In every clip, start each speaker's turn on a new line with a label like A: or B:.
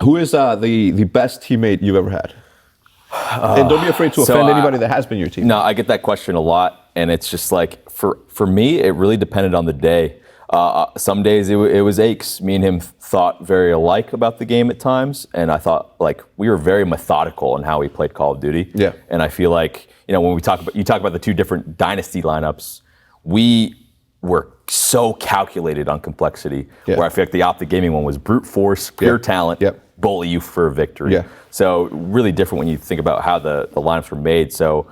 A: Who is the best teammate you've ever had? And don't be afraid to offend anybody that has been your teammate.
B: No, I get that question a lot, and it's just like, for me, it really depended on the day. Some days it was heczquarters. Me and him thought very alike about the game at times, and I thought like we were very methodical in how we played Call of Duty.
A: Yeah.
B: And I feel like, when you talk about the two different dynasty lineups, we were so calculated on complexity.
A: Yeah.
B: Where I feel like the Optic Gaming one was brute force, pure talent, bully you for a victory.
A: Yeah.
B: So really different when you think about how the lineups were made. So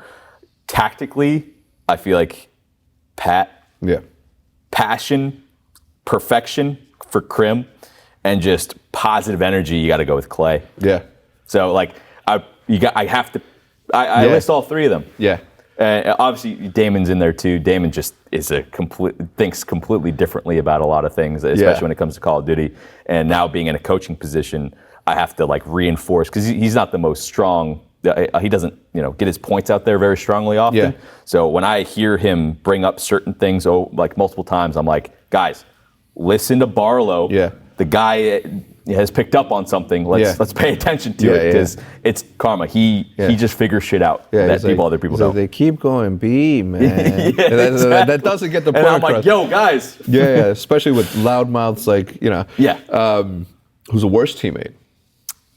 B: tactically, I feel like Pat.
A: Yeah.
B: Passion, perfection for Krim, and just positive energy, you got to go with Clay.
A: Yeah.
B: So like I list all three of them.
A: Yeah.
B: Obviously Damon's in there too. Damon just thinks completely differently about a lot of things, especially when it comes to Call of Duty. And now being in a coaching position, I have to like reinforce, because he's not the most strong. He doesn't, get his points out there very strongly often.
A: Yeah.
B: So when I hear him bring up certain things, like multiple times, I'm like, guys, listen to Barlow.
A: Yeah.
B: The guy has picked up on something. Let's pay attention to it, because it's karma. He just figures shit out that other people don't.
A: They keep going B, man.
B: Exactly.
A: That doesn't get the point
B: And I'm
A: across.
B: like, yo, guys.
A: Yeah, especially with loudmouths like, who's the worst teammate?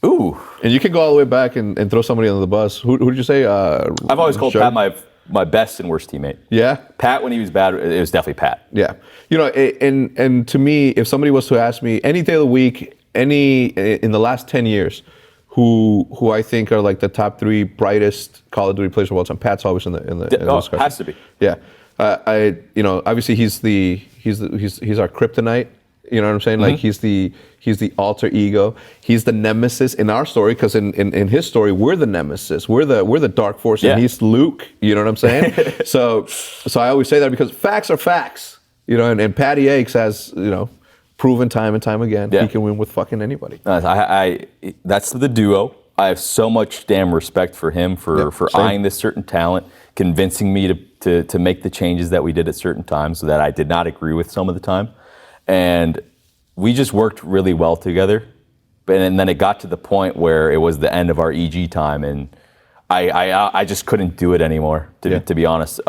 B: Ooh.
A: And you can go all the way back and throw somebody under the bus. Who did you say?
B: I've always called Pat my best and worst teammate.
A: Yeah?
B: Pat, when he was bad, it was definitely Pat.
A: Yeah. And to me, if somebody was to ask me any day of the week, in the last 10 years, who I think are like the top 3 brightest Call of Duty players of all time, Pat's always in the discussion.
B: Has to be.
A: Yeah. Obviously he's our kryptonite. You know what I'm saying?
B: Mm-hmm.
A: Like he's the alter ego. He's the nemesis in our story, because in his story we're the nemesis. We're the dark force, and he's Luke. You know what I'm saying? so I always say that because facts are facts. And Patty heczquarters has proven time and time again he can win with fucking anybody.
B: That's the duo. I have so much damn respect for him for eyeing this certain talent, convincing me to make the changes that we did at certain times that I did not agree with some of the time. And we just worked really well together. And then it got to the point where it was the end of our EG time, and I just couldn't do it anymore, to be honest.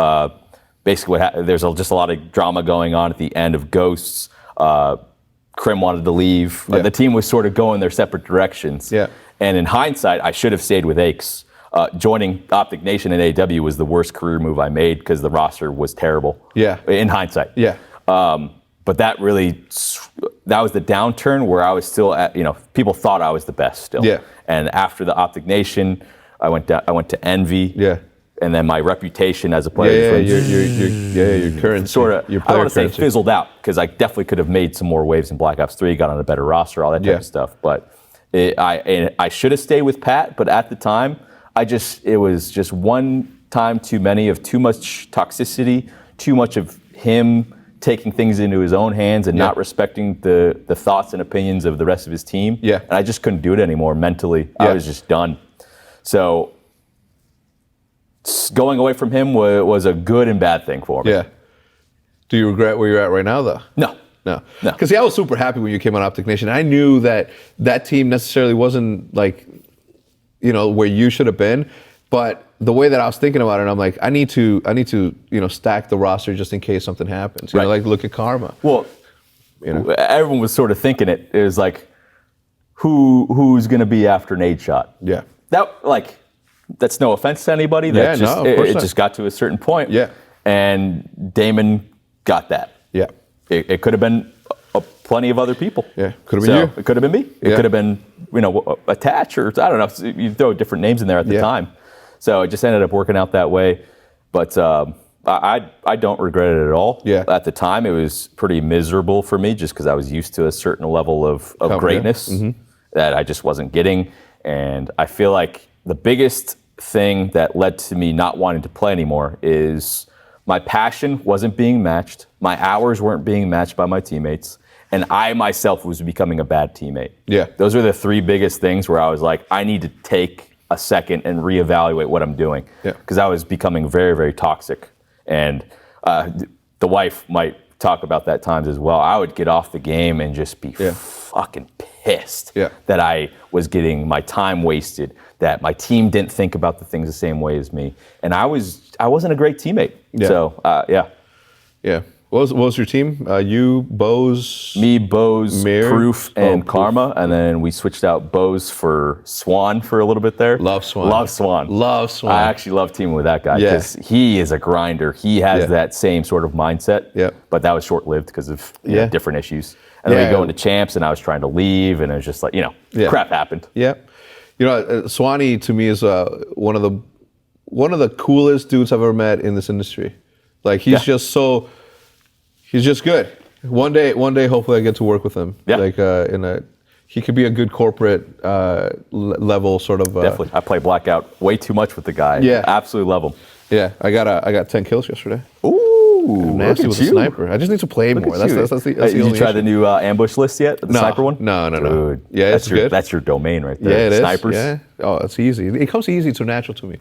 B: Basically, there's just a lot of drama going on at the end of Ghosts. Krim wanted to leave. The team was sort of going their separate directions.
A: Yeah.
B: And in hindsight, I should have stayed with heczquarters. Joining Optic Nation in AW was the worst career move I made, because the roster was terrible.
A: Yeah.
B: In hindsight.
A: Yeah.
B: But that was the downturn where I was still at, people thought I was the best still.
A: Yeah.
B: And after the Optic Nation, I went to Envy.
A: Yeah.
B: And then my reputation as a player.
A: Your currency.
B: Sort of,
A: your
B: I don't want to say
A: currency.
B: fizzled out, because I definitely could have made some more waves in Black Ops 3, got on a better roster, all that type of stuff. But I should have stayed with Pat, but at the time, it was just one time too many of too much toxicity, too much of him taking things into his own hands and not respecting the thoughts and opinions of the rest of his team.
A: Yeah.
B: And I just couldn't do it anymore mentally. I was just done. So going away from him was a good and bad thing for me.
A: Yeah. Do you regret where you're at right now, though?
B: No.
A: Because I was super happy when you came on Optic Nation. I knew that team necessarily wasn't like, where you should have been. But the way that I was thinking about it, I'm like, I need to, stack the roster just in case something happens. Like look at karma.
B: Well, everyone was sort of thinking it. It was like, who's going to be after Nade Shot?
A: Yeah.
B: That's no offense to anybody. It just got to a certain point.
A: Yeah.
B: And Damon got that.
A: Yeah.
B: It could have been plenty of other people.
A: Yeah. Could have been you.
B: It could have been me. It could have been, Attach, or I don't know. You throw different names in there at the time. So it just ended up working out that way. But I don't regret it at all.
A: Yeah.
B: At the time, it was pretty miserable for me, just because I was used to a certain level of greatness that I just wasn't getting. And I feel like the biggest thing that led to me not wanting to play anymore is my passion wasn't being matched. My hours weren't being matched by my teammates. And I myself was becoming a bad teammate. Yeah. Those are the 3 biggest things where I was like, I need to take a second and reevaluate what I'm doing. Because I was becoming very, very toxic. And the wife might talk about that times as well. I would get off the game and just be fucking pissed that I was getting my time wasted, that my team didn't think about the things the same way as me, and I wasn't a great teammate. So
A: Yeah. What was your team? You, Bose?
B: Me, Bose,
A: Mir?
B: Proof, and
A: Proof.
B: Karma. And then we switched out Bose for Swan for a little bit there.
A: Love Swan.
B: Love Swan.
A: Love Swan.
B: I actually love teaming with that guy because he is a grinder. He has that same sort of mindset. But that was short-lived because of different issues. And then we go into champs, and I was trying to leave, and it was just like, crap happened.
A: Yeah. Swanny to me is one of the coolest dudes I've ever met in this industry. Like he's just so... He's just good. One day, hopefully, I get to work with him. Like he could be a good corporate level sort of.
B: Definitely, I play Blackout way too much with the guy.
A: Yeah,
B: absolutely love him.
A: Yeah, I got 10 kills yesterday.
B: Ooh,
A: I'm nasty with a sniper. I just need to play more. That's the
B: Did you try the new ambush list yet? The sniper one?
A: No.
B: Dude,
A: yeah, it's good.
B: That's your domain right there.
A: Yeah, it
B: Snipers.
A: is. Yeah. Oh, it's easy. It comes easy to natural to me.